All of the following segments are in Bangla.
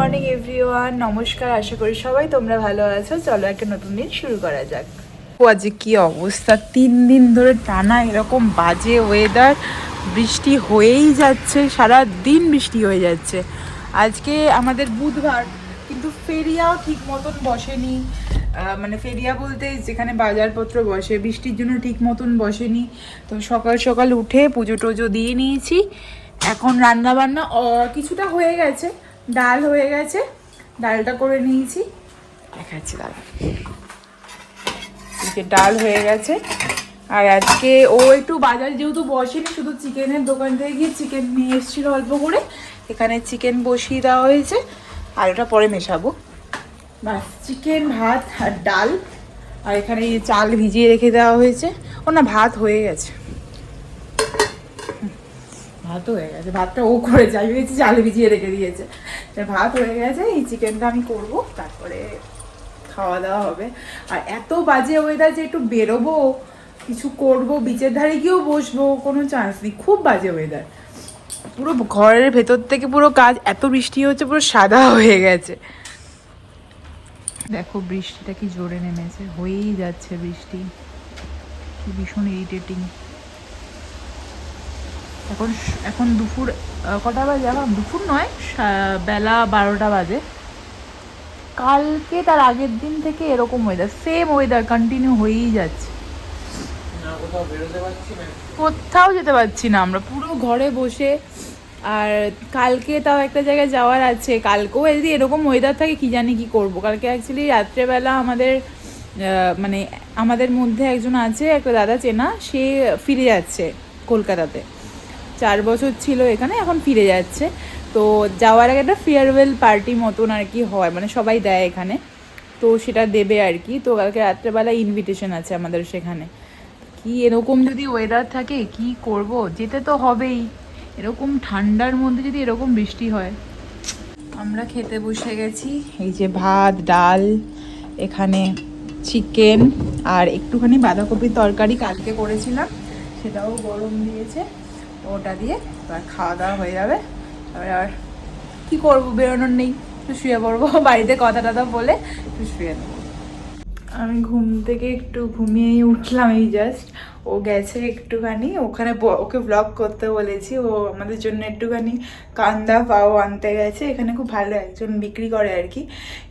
মর্নিং এভরিওয়ান, নমস্কার। আশা করি সবাই তোমরা ভালো আছো। চলো একটা নতুন দিন শুরু করা যাক। আজকে কি অবস্থা, 3 দিন ধরে টানা এরকম বাজে ওয়েদার, বৃষ্টি হয়েই যাচ্ছে, সারা দিন বৃষ্টি হয়ে যাচ্ছে। আজকে আমাদের বুধবার, কিন্তু ফেরিয়াও ঠিক মতন বসেনি। মানে ফেরিয়া বলতে যেখানে বাজারপত্র বসে, বৃষ্টির জন্য ঠিক মতন বসেনি। তো সকাল সকাল উঠে পুজো টুজো দিয়ে নিয়েছি। এখন রান্না বান্না কিছুটা হয়ে গেছে, ডাল হয়ে গেছে, ডালটা করে নিয়েছি, দেখাচ্ছি দাদা। যে ডাল হয়ে গেছে। আর আজকে ও একটু বাজার যেহেতু বসেনি, শুধু চিকেনের দোকান থেকে গিয়ে চিকেন নিয়ে এসেছিলো অল্প করে, এখানে চিকেন বসিয়ে দেওয়া হয়েছে, আর ওটা পরে মেশাবো। বাস, চিকেন, ভাত আর ডাল। আর এখানে চাল ভিজিয়ে রেখে দেওয়া হয়েছে। ও না, ভাত হয়ে গেছে, ভাতও হয়ে গেছে। ভাতটা ও করে যাই হয়েছে, চাল ভিজিয়ে রেখে দিয়েছে। ভাত হয়ে গেছে, এই চিকেনটা আমি করব, তারপরে খাওয়া দাওয়া হবে। আর এত বাজে ওয়েদার যে একটু বেরোবো, কিছু করব, বিচের ধারে গিয়েও বসবো, কোনো চান্স নেই। খুব বাজে ওয়েদার, পুরো ঘরের ভেতর থেকে পুরো কাজ, এত বৃষ্টি হচ্ছে, পুরো সাদা হয়ে গেছে। দেখো বৃষ্টিটা কি জোরে নেমেছে, হয়েই যাচ্ছে বৃষ্টি, কি ভীষণ ইরিটেটিং। এখন দুপুর কটা বাজে? এখন দুপুর নয়, বেলা 12টা বাজে। কালকে তার আগের দিন থেকে এরকম ওয়েদার, সেম ওয়েদার কন্টিনিউ হয়েই যাচ্ছে। কোথাও যেতে পারছি না আমরা, পুরো ঘরে বসে। আর কালকে তাও একটা জায়গায় যাওয়ার আছে, কালকেও যদি এরকম ওয়েদার থাকে কি জানি কি করব। কালকে অ্যাকচুয়ালি রাত্রেবেলা আমাদের মানে আমাদের মধ্যে একজন আছে, একটা দাদা চেনা, সে ফিরে যাচ্ছে কলকাতাতে। 4 বছর ছিল এখানে, এখন ফিরে যাচ্ছে। তো যাওয়ার আগে একটা ফেয়ারওয়েল পার্টি মতন আর কি হয়, মানে সবাই দেয় এখানে, তো সেটা দেবে আর কি। তো কালকে রাত্রেবেলা ইনভিটেশন আছে আমাদের সেখানে। কি এরকম যদি ওয়েদার থাকে কি করব, যেতে তো হবেই। এরকম ঠান্ডার মধ্যে যদি এরকম বৃষ্টি হয়। আমরা খেতে বসে গেছি। এই যে ভাত, ডাল, এখানে চিকেন, আর একটুখানি বাঁধাকপির তরকারি কালকে করেছিলাম, সেটাও গরম দিয়েছে। ওটা দিয়ে এবার খাওয়া দাওয়া হয়ে যাবে। আর কী করবো, বেরোনোর নেই, একটু শুয়ে পড়বো। বাড়িতে কথা টথা বলে একটু শুয়ে নেবো। আমি ঘুম থেকে একটু ঘুমিয়েই উঠলাম এই জাস্ট। ও গেছে একটুখানি ওখানে, ওকে ব্লগ করতে বলেছি, ও আমাদের জন্য একটুখানি কান্দা পাও আনতে গেছে। এখানে খুব ভালো একজন বিক্রি করে আর কি,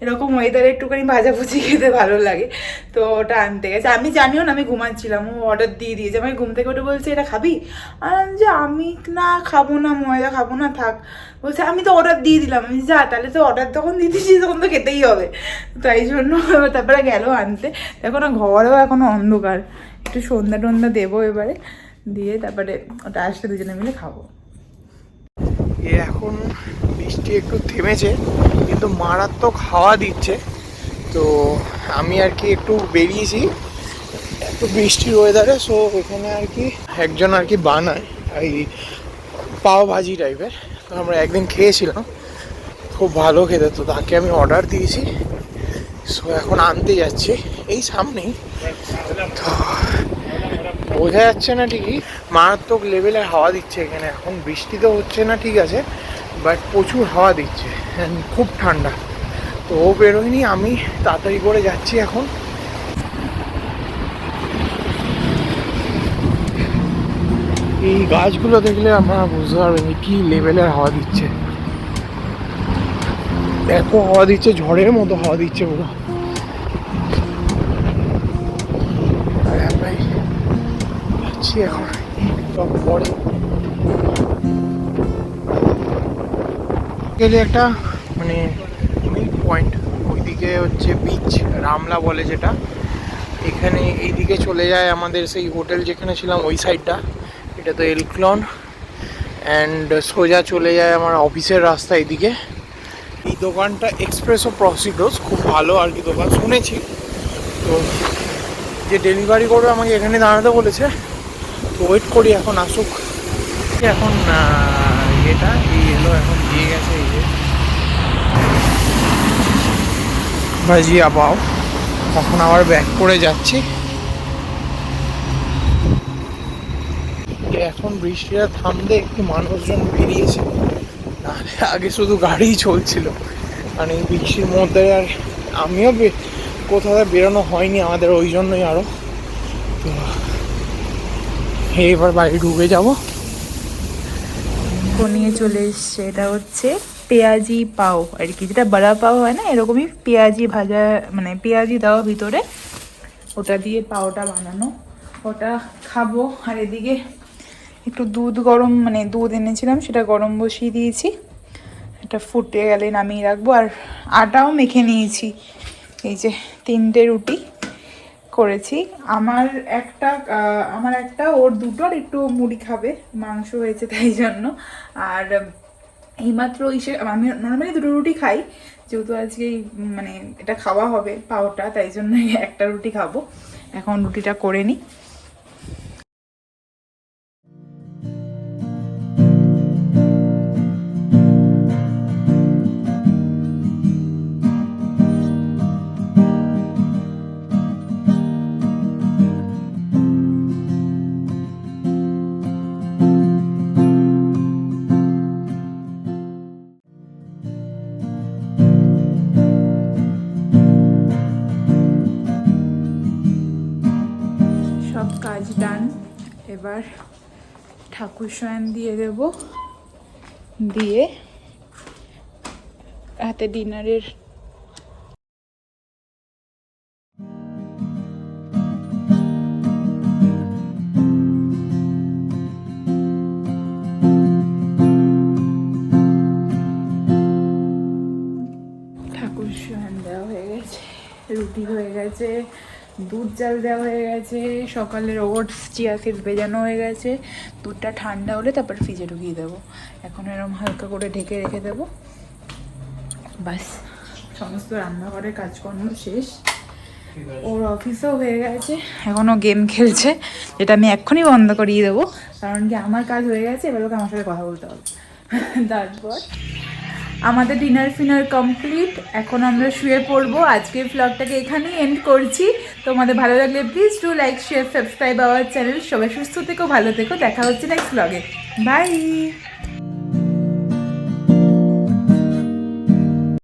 এরকম ওয়েদারে একটুখানি ভাজাভুজি খেতে ভালো লাগে। তো ওটা আনতে গেছে, আমি জানিও না, আমি ঘুমাচ্ছিলাম, ও অর্ডার দিয়ে দিয়েছে। আমি ঘুম থেকে উঠে বলছে এটা খাবি? আর যে আমি না খাবো না, ময়দা খাবো না, থাক। বলছে আমি তো অর্ডার দিয়ে দিলাম। আমি যা, তাহলে তো অর্ডার তখন দিয়ে দিচ্ছি, তখন তো খেতেই হবে। তাই জন্য তারপরে গেল আনতে। দেখো না, ঘরেও এখনো অন্ধকার, একটু সন্ধ্যা টন্ধা দেবো এবারে, দিয়ে তারপরে ওটা আসলে দুজনে মিলে খাবো। এখন বৃষ্টি একটু থেমেছে, কিন্তু মারাত্মক হাওয়া দিচ্ছে। তো আমি আর কি একটু বেরিয়েছি এত বৃষ্টির ওয়েদারে। সো এখানে আর কি একজন আর কি বানায় এই পাও ভাজি টাইপের, তো আমরা একদিন খেয়েছিলাম, খুব ভালো খেতে। তো তাকে আমি অর্ডার দিয়েছি, সো এখন আনতে যাচ্ছি এই সামনেই। তো বোঝা যাচ্ছে না ঠিকই, মারাত্মক লেভেলের হাওয়া দিচ্ছে এখানে। এখন বৃষ্টি তো হচ্ছে না ঠিক আছে, বাট প্রচুর হাওয়া দিচ্ছে, খুব ঠান্ডা। তো ও বেরোয়নি, আমি তাড়াতাড়ি করে যাচ্ছি এখন। এই গাছগুলো দেখলে আমরা বুঝতে পারবেন কি লেভেলের হাওয়া দিচ্ছে। এত হাওয়া দিচ্ছে, ঝড়ের মতো হাওয়া দিচ্ছে পুরো। ভাই যাচ্ছি এখন, সব পরে গেলে একটা মানে মিড পয়েন্ট, ওইদিকে হচ্ছে বিচ, রামলা বলে যেটা। এখানে এইদিকে চলে যায় আমাদের সেই হোটেল যেখানে ছিলাম ওই সাইডটা, এটা তো এলক্লন। অ্যান্ড সোজা চলে যায় আমার অফিসের রাস্তা এইদিকে। এই দোকানটা এক্সপ্রেসো প্রসিডোস, খুব ভালো আর কি দোকান, শুনেছি। তো যে ডেলিভারি করবে আমাকে এখানে দাঁড়াতে বলেছে, তো ওয়েট করি এখন আসুক। এখন এটা এই এলো, এখন দিয়ে গেছে এই যে ভাজিয়া পাও। এখন আবার ব্যাক করে যাচ্ছি। এখন বৃষ্টিটা থামলে একটু মানুষজন বেরিয়েছে, নাহলে আগে শুধু গাড়িই চলছিল। কারণ এই বৃষ্টির মধ্যে আর আমিও কোথাও বেরোনো হয়নি আমাদের, ওই জন্যই আরও। তো এবার বাড়ি ঢুকে যাবো। নিয়ে চলে এসছে, এটা হচ্ছে পেঁয়াজি পাও আর কি, যেটা বড়া পাও হয় না, এরকমই পেঁয়াজি ভাজা, মানে পেঁয়াজি দেওয়া ভিতরে, ওটা দিয়ে পাওটা বানানো, ওটা খাবো। আর এদিকে একটু দুধ গরম, মানে দুধ এনেছিলাম সেটা গরম বসিয়ে দিয়েছি, এটা ফুটে গেলে নামিয়ে রাখবো। আর আটাও মেখে নিয়েছি, এই যে 3টে রুটি করেছি। আমার একটা ওর দুটো, আর একটু মুড়ি খাবে, মাংস হয়েছে তাই জন্য। আর এইমাত্র আমি নর্মালি 2টো রুটি খাই, যেহেতু আজকে মানে এটা খাওয়া হবে পাওটা, তাই জন্য একটা রুটি খাবো। এখন রুটিটা করে নিই। সব কাজ ডান, এবার ঠাকুর শয়ন দিয়ে দেব, দিয়ে রাতে ডিনারের ঠাকুর শয়ন দেওয়া হয়ে গেছে, রুটি হয়ে গেছে, দুধ জাল দেওয়া হয়ে গেছে, সকালের ওটস চিয়া সিড ভেজানো হয়ে গেছে। দুধটা ঠান্ডা হলে তারপর ফ্রিজে ঢুকিয়ে দেবো। এখন এরকম হালকা করে ঢেকে রেখে দেবো, বাস সমস্ত রান্নাঘরের কাজকর্ম শেষ। ওর অফিসও হয়ে গেছে, এখনও গেম খেলছে, যেটা আমি এক্ষুনি বন্ধ করিয়ে দেবো, কারণ কি আমার কাজ হয়ে গেছে, এবার ওকে আমার সাথে কথা বলতে হবে। তারপর আমাদের ডিনার ফিনার কমপ্লিট, এখন আমরা শুয়ে পড়বো। আজকের ব্লগটাকে এখানেই এন্ড করছি। তোমাদের ভালো লাগলে please do like, share, subscribe our channel. সবাই সুস্থ থেকো, ভালো থেকো, দেখা হচ্ছে নেক্সট ব্লগে। বাই।